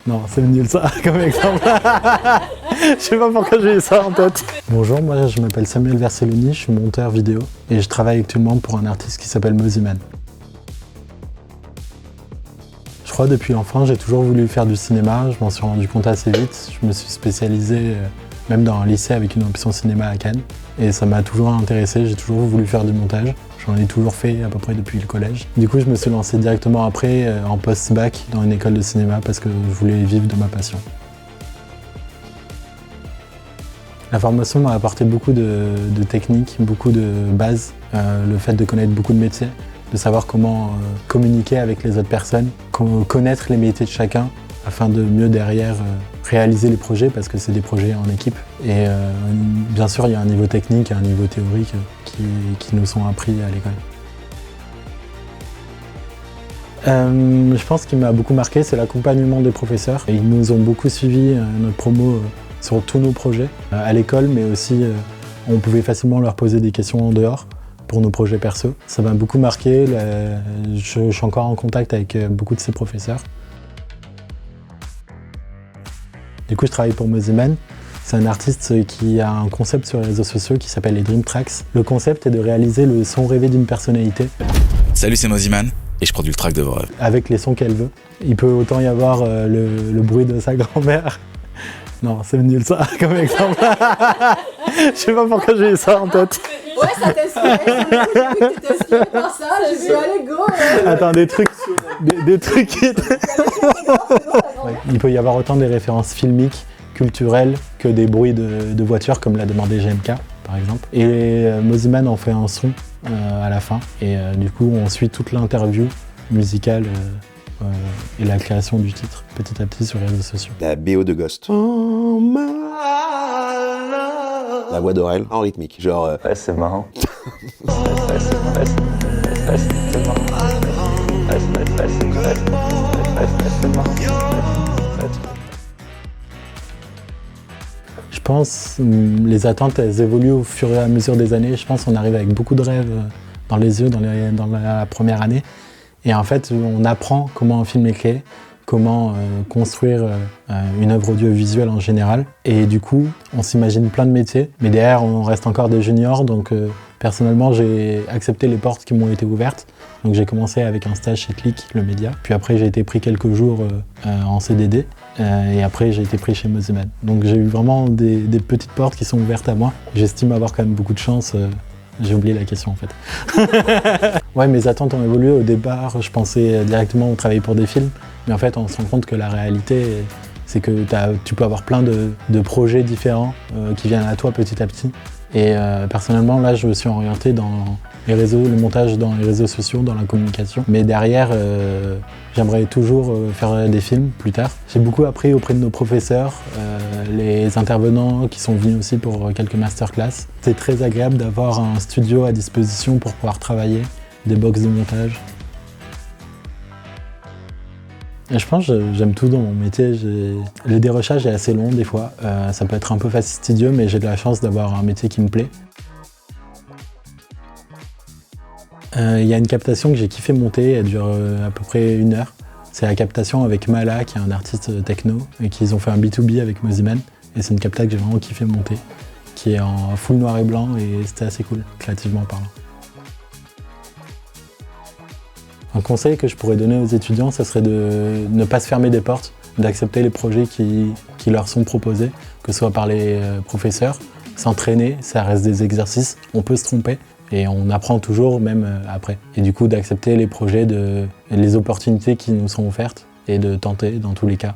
Non, c'est nul ça, comme exemple. Je sais pas pourquoi j'ai eu ça en tête. Bonjour, moi je m'appelle Samuel Verselloni, je suis monteur vidéo et je travaille actuellement pour un artiste qui s'appelle Mosiman. Je crois depuis l'enfance, j'ai toujours voulu faire du cinéma, je m'en suis rendu compte assez vite. Je me suis spécialisé même dans un lycée avec une option cinéma à Cannes et ça m'a toujours intéressé, j'ai toujours voulu faire du montage. J'en ai toujours fait à peu près depuis le collège. Du coup, je me suis lancé directement après en post-bac dans une école de cinéma parce que je voulais vivre de ma passion. La formation m'a apporté beaucoup de techniques, beaucoup de bases. Le fait de connaître beaucoup de métiers, de savoir comment communiquer avec les autres personnes, connaître les métiers de chacun afin de mieux derrière réaliser les projets parce que c'est des projets en équipe. Et bien sûr, il y a un niveau technique et un niveau théorique qui nous sont appris à l'école. Je pense ce qui m'a beaucoup marqué, c'est l'accompagnement des professeurs. Ils nous ont beaucoup suivi notre promo sur tous nos projets à l'école, mais aussi on pouvait facilement leur poser des questions en dehors pour nos projets perso. Ça m'a beaucoup marqué, je suis encore en contact avec beaucoup de ces professeurs. Du coup, je travaille pour Mosiman. C'est un artiste qui a un concept sur les réseaux sociaux qui s'appelle les Dream Tracks. Le concept est de réaliser le son rêvé d'une personnalité. Salut, c'est Mosiman et je produis le track de vos rêves. Avec les sons qu'elle veut. Il peut autant y avoir le bruit de sa grand-mère. Non, c'est nul ça, comme exemple. Je sais pas pourquoi j'ai eu ça en tête. Ouais, ça t'inspire. Tu t'es inspiré par ça, j'ai vu, allez, go. Attends, des trucs qui... Ouais, il peut y avoir autant des références filmiques, culturelles, que des bruits de voitures, comme l'a demandé GMK, par exemple. Et Mosiman en fait un son à la fin. Et du coup, on suit toute l'interview musicale et la création du titre, petit à petit sur les réseaux sociaux. La BO de Ghost. Oh, la voix d'Aurel en rythmique, genre... Ouais, c'est marrant. Je pense les attentes elles évoluent au fur et à mesure des années. Je pense qu'on arrive avec beaucoup de rêves dans les yeux dans la première année. Et en fait, on apprend comment un film est créé, comment construire une œuvre audiovisuelle en général. Et du coup, on s'imagine plein de métiers, mais derrière, on reste encore des juniors. Donc personnellement, j'ai accepté les portes qui m'ont été ouvertes. Donc j'ai commencé avec un stage chez Click, le média. Puis après, j'ai été pris quelques jours en CDD. Et après, j'ai été pris chez Mosiman. Donc j'ai eu vraiment des petites portes qui sont ouvertes à moi. J'estime avoir quand même beaucoup de chance. J'ai oublié la question en fait. Ouais, mes attentes ont évolué. Au départ, je pensais directement travailler pour des films. Mais en fait, on se rend compte que la réalité, c'est que tu peux avoir plein de projets différents qui viennent à toi petit à petit. Et personnellement, là, je me suis orienté dans les réseaux, le montage dans les réseaux sociaux, dans la communication. Mais derrière, j'aimerais toujours faire des films plus tard. J'ai beaucoup appris auprès de nos professeurs, les intervenants qui sont venus aussi pour quelques masterclass. C'est très agréable d'avoir un studio à disposition pour pouvoir travailler, des box de montage. Et je pense que j'aime tout dans mon métier. Le dérochage est assez long des fois. Ça peut être un peu fastidieux, mais j'ai de la chance d'avoir un métier qui me plaît. Il y a une captation que j'ai kiffé monter, elle dure à peu près 1 heure. C'est la captation avec Mala, qui est un artiste techno, et qu'ils ont fait un B2B avec Mosiman. Et c'est une capta que j'ai vraiment kiffé monter, qui est en full noir et blanc, et c'était assez cool, créativement parlant. Un conseil que je pourrais donner aux étudiants, ce serait de ne pas se fermer des portes, d'accepter les projets qui leur sont proposés, que ce soit par les professeurs, s'entraîner, ça reste des exercices, on peut se tromper et on apprend toujours même après. Et du coup d'accepter les projets, les opportunités qui nous sont offertes et de tenter dans tous les cas.